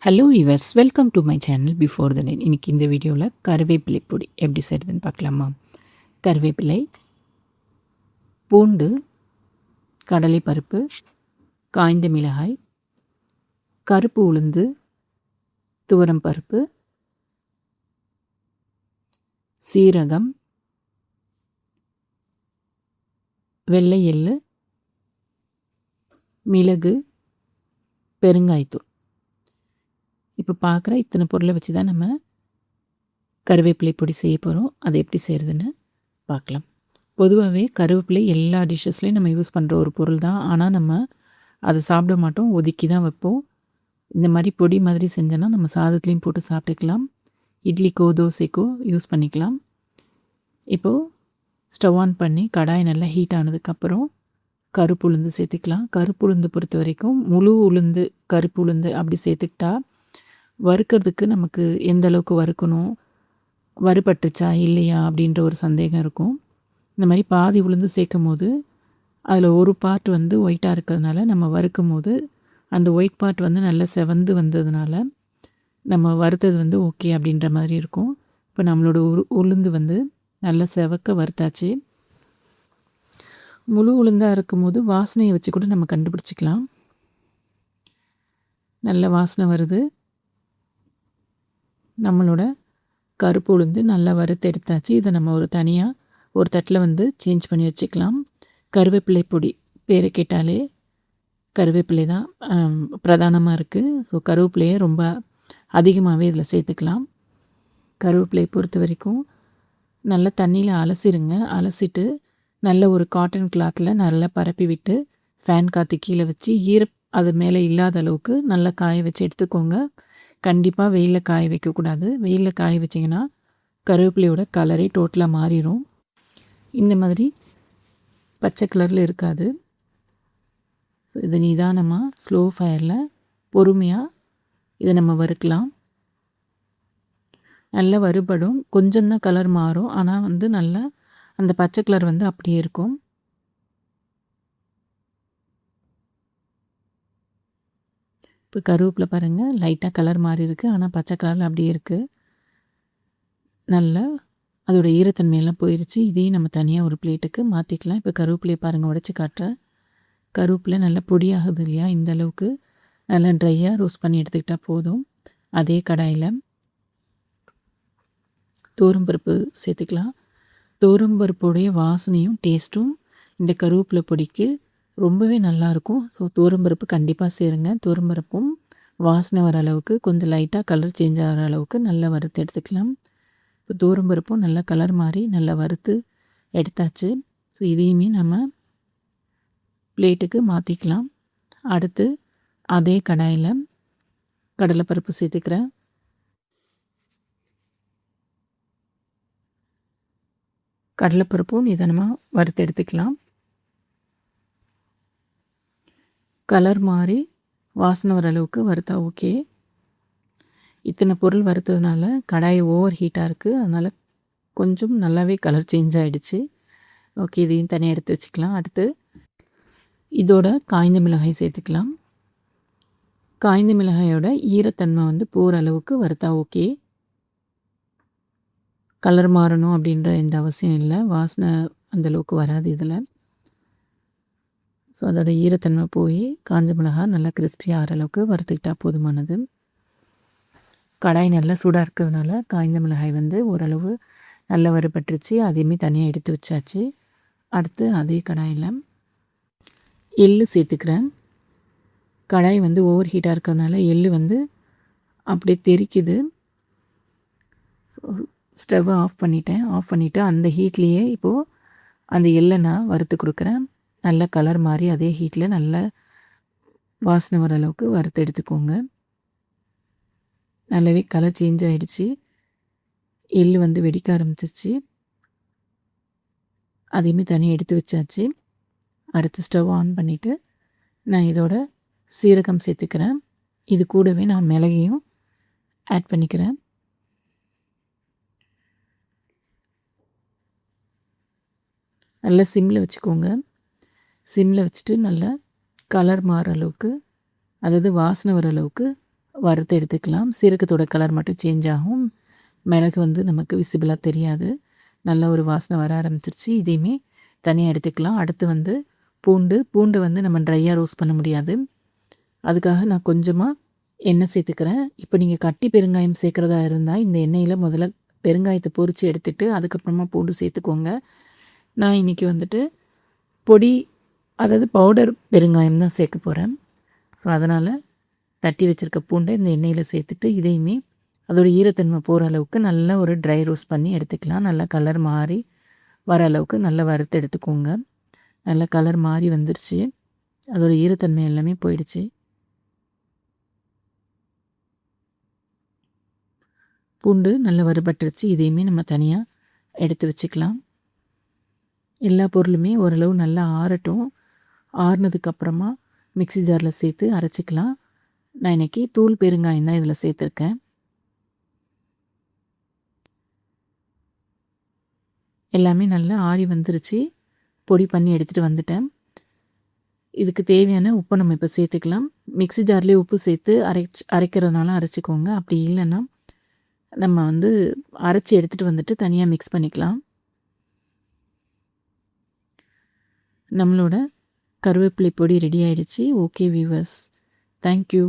Hello viewers, welcome to my channel before the nine. இன்றைக்கி இந்த வீடியோவில் கருவேப்பிலை பொடி எப்படி செய்கிறதுன்னு பார்க்கலாமா. கருவேப்பிலை, பூண்டு, கடலைப்பருப்பு, காய்ந்த மிளகாய், கருப்பு உளுந்து, துவரம் பருப்பு, சீரகம், வெள்ளை எள்ளு, மிளகு, பெருங்காயத்தூள். இப்போ பார்க்குற இத்தனை பொருளை வச்சு தான் நம்ம கருவேப்பிலை பொடி செய்ய போகிறோம். அதை எப்படி செய்கிறதுன்னு பார்க்கலாம். பொதுவாகவே கருவேப்பிலை எல்லா டிஷ்ஷஸ்லேயும் நம்ம யூஸ் பண்ணுற ஒரு பொருள் தான். ஆனால் நம்ம அதை சாப்பிட மாட்டோம், ஒதுக்கி தான் வைப்போம். இந்த மாதிரி பொடி மாதிரி செஞ்சோன்னா நம்ம சாதத்துலேயும் போட்டு சாப்பிட்டுக்கலாம், இட்லிக்கோ தோசைக்கோ யூஸ் பண்ணிக்கலாம். இப்போது ஸ்டவ் ஆன் பண்ணி கடாய் நல்லா ஹீட் ஆனதுக்கப்புறம் கருப்பு உளுந்து சேர்த்துக்கலாம். கருப்பு உளுந்து பொறுத்த வரைக்கும் முழு உளுந்து, கருப்பு உளுந்து அப்படி சேர்த்துக்கிட்டா வறுக்கிறதுக்கு நமக்கு எந்த அளவுக்கு வறுக்கணும், வறுபட்டுச்சா இல்லையா அப்படின்ற ஒரு சந்தேகம் இருக்கும். இந்த மாதிரி பாதி உளுந்து சேர்க்கும் போது அதில் ஒரு பார்ட் ஒயிட்டாக இருக்கிறதுனால நம்ம வறுக்கும் போது அந்த ஒயிட் பார்ட் நல்லா செவந்து வந்ததுனால நம்ம வறுத்தது ஓகே அப்படின்ற மாதிரி இருக்கும். இப்போ நம்மளோட உளுந்து நல்லா செவக்க வறுத்தாச்சு. முழு உளுந்தாக இருக்கும்போது வாசனையை வச்சு கூட நம்ம கண்டுபிடிச்சிக்கலாம். நல்ல வாசனை வருது. நம்மளோட கருப்பு உளுந்து நல்லா வறுத்து எடுத்தாச்சு. இதை நம்ம ஒரு தட்டில் சேஞ்ச் பண்ணி வச்சுக்கலாம். கருவேப்பிலை பொடி பேரை கேட்டாலே கருவேப்பிலை தான் பிரதானமாக இருக்குது. ஸோ கருவேப்பிலையை ரொம்ப அதிகமாகவே இதில் சேர்த்துக்கலாம். கருவேப்பிலையை பொறுத்த வரைக்கும் நல்லா தண்ணியில் அலசிடுங்க. அலசிட்டு நல்ல ஒரு காட்டன் கிளாத்தில் நல்லா பரப்பி விட்டு ஃபேன் காற்று கீழே வச்சு அது மேலே இல்லாத அளவுக்கு நல்லா காய வச்சு எடுத்துக்கோங்க. கண்டிப்பாக வெயிலில் காய வைக்கக்கூடாது. வெயிலில் காய வச்சிங்கன்னா கருவேப்பிலையோட கலரே டோட்டலாக மாறிடும். இந்த மாதிரி பச்சை கலரில் இருக்காது. ஸோ இதை நிதானமாக ஸ்லோ ஃபயரில் பொறுமையாக இதை நம்ம வறுக்கலாம். நல்லா வறுபடும். கொஞ்சம்தான் கலர் மாறும், ஆனால் நல்லா அந்த பச்சை கலர் அப்படியே இருக்கும். இப்போ கருவேப்பிலை பாருங்கள், லைட்டாக கலர் மாறி இருக்குது, ஆனால் பச்சை கலரில் அப்படியே இருக்குது. நல்லா அதோட ஈரத்தன்மையெல்லாம் போயிடுச்சு. இதையும் நம்ம தனியாக ஒரு பிளேட்டுக்கு மாற்றிக்கலாம். இப்போ கருவேப்பிலையை பாருங்கள், உடச்சி காட்டுறேன். கருவேப்பிலை நல்லா பொடியாகுது இல்லையா, இந்த அளவுக்கு நல்லா ட்ரையாக ரோஸ்ட் பண்ணி எடுத்துக்கிட்டால் போதும். அதே கடாயில் தோரம்பருப்பு சேர்த்துக்கலாம். தோரம்பருப்புடைய வாசனையும் டேஸ்ட்டும் இந்த கருவேப்பிலை பொடிக்கு ரொம்பவே நல்லாயிருக்கும். ஸோ தோரம்பருப்பு கண்டிப்பாக சேருங்க. தோரம்பருப்பும் வாசனை வர அளவுக்கு கொஞ்சம் லைட்டாக கலர் சேஞ்ச் ஆகிற அளவுக்கு நல்லா வறுத்து எடுத்துக்கலாம். இப்போ தோரம்பருப்பும் நல்லா கலர் மாறி நல்லா வறுத்து எடுத்தாச்சு. ஸோ இதையுமே நம்ம பிளேட்டுக்கு மாற்றிக்கலாம். அடுத்து அதே கடாயில் கடலைப்பருப்பு சேர்த்துக்கிறேன். கடலைப்பருப்பும் நிதானமாக வறுத்து எடுத்துக்கலாம். கலர் மாறி வாசனை வர அளவுக்கு வறுத்தா ஓகே. இத்தனை பொருள் வறுத்ததுனால கடாய் ஓவர் ஹீட்டாக இருக்குது, அதனால் கொஞ்சம் நல்லாவே கலர் சேஞ்ச் ஆகிடுச்சு. ஓகே, இதையும் தனியாக எடுத்து வச்சுக்கலாம். அடுத்து இதோட காய்ந்த மிளகாய் சேர்த்துக்கலாம். காய்ந்த மிளகாயோட ஈரத்தன்மை போகிற அளவுக்கு வறுத்தா ஓகே. கலர் மாறணும் அப்படின்ற எந்த அவசியம் இல்லை. வாசனை அந்தளவுக்கு வராது இதில். ஸோ அதோட ஈரத்தன்மை போய் காஞ்ச மிளகாய் நல்லா கிறிஸ்பி ஆகிற அளவுக்கு வறுத்துக்கிட்டால் போதுமானது. கடாய் நல்லா சூடாக இருக்கிறதுனால காய்ந்த மிளகாய் ஓரளவு நல்லா வறுபட்டுருச்சு. அதையுமே தனியாக எடுத்து வச்சாச்சு. அடுத்து அதே கடாயில் எள்ளு சேர்த்துக்கிறேன். கடாய் ஓவர் ஹீட்டாக இருக்கிறதுனால எள்ளு அப்படியே தெறிக்குது. ஸோ ஸ்டவ்வை ஆஃப் பண்ணிவிட்டு அந்த ஹீட்லேயே இப்போது அந்த எள்ளை நான் வறுத்து கொடுக்குறேன். நல்ல கலர் மாறி அதே ஹீட்டில் நல்ல வாசனை வர அளவுக்கு வறுத்து எடுத்துக்கோங்க. நல்லாவே கலர் சேஞ்ச் ஆகிடுச்சு. எள்ளு வெடிக்க ஆரம்பிச்சிருச்சு. அதையுமே தனியாக எடுத்து வச்சாச்சு. அடுத்து ஸ்டவ் ஆன் பண்ணிவிட்டு நான் இதோட சீரகம் சேர்த்துக்கிறேன். இது கூடவே நான் மிளகையும் ஆட் பண்ணிக்கிறேன். நல்லா சிம்மில் வச்சுக்கோங்க. சிம்மில் வச்சுட்டு நல்லா கலர் மாற அளவுக்கு, அதாவது வாசனை வர அளவுக்கு வறுத்து எடுத்துக்கலாம். சீரகத்தோட கலர் மட்டும் சேஞ்ச் ஆகும். மிளகு வந்து நமக்கு விசிபிளாக தெரியாது. நல்ல ஒரு வாசனை வர ஆரம்பிச்சிருச்சு. இதையுமே தனியாக எடுத்துக்கலாம். அடுத்து வந்து பூண்டு வந்து நம்ம ட்ரையாக ரோஸ்ட் பண்ண முடியாது. அதுக்காக நான் கொஞ்சமாக எண்ணெய் சேர்த்துக்கிறேன். இப்போ நீங்கள் கட்டி பெருங்காயம் சேர்க்குறதா இருந்தால் இந்த எண்ணெயில் முதல்ல பெருங்காயத்தை பொரித்து எடுத்துட்டு அதுக்கப்புறமா பூண்டு சேர்த்துக்கோங்க. நான் இன்றைக்கி வந்துட்டு பொடி, அதாவது பவுடர் பெருங்காயம் தான் சேர்க்க போகிறேன். ஸோ அதனால் தட்டி வச்சுருக்க பூண்டை இந்த எண்ணெயில் சேர்த்துட்டு இதையுமே அதோட ஈரத்தன்மை போகிற அளவுக்கு நல்லா ஒரு ட்ரை ரோஸ்ட் பண்ணி எடுத்துக்கலாம். நல்லா கலர் மாறி வர அளவுக்கு நல்லா வறுத்து எடுத்துக்கோங்க. நல்லா கலர் மாறி வந்துருச்சு. அதோட ஈரத்தன்மை எல்லாமே போயிடுச்சு. பூண்டு நல்லா வறுபட்டுருச்சு. இதையுமே நம்ம தனியாக எடுத்து வச்சுக்கலாம். எல்லா பொருளுமே ஓரளவு நல்லா ஆறட்டும். ஆறுனதுக்கப்புறமா மிக்ஸி ஜாரில் சேர்த்து அரைச்சிக்கலாம். நான் இன்றைக்கி தூள் பெருங்காயம் தான் இதில் சேர்த்துருக்கேன். எல்லாமே நல்லா ஆறி வந்துருச்சு. பொடி பண்ணி எடுத்துகிட்டு வந்துட்டேன். இதுக்கு தேவையான உப்பை நம்ம இப்போ சேர்த்துக்கலாம். மிக்ஸி ஜார்லேயே உப்பு சேர்த்து அரைக்கிறதுனால அரைச்சிக்கோங்க. அப்படி இல்லைன்னா நம்ம வந்து அரைச்சி எடுத்துகிட்டு வந்துட்டு தனியாக மிக்ஸ் பண்ணிக்கலாம். நம்மளோட கருவேப்பிலை பொடி ரெடி ஆயிடுச்சு. Okay viewers, thank you.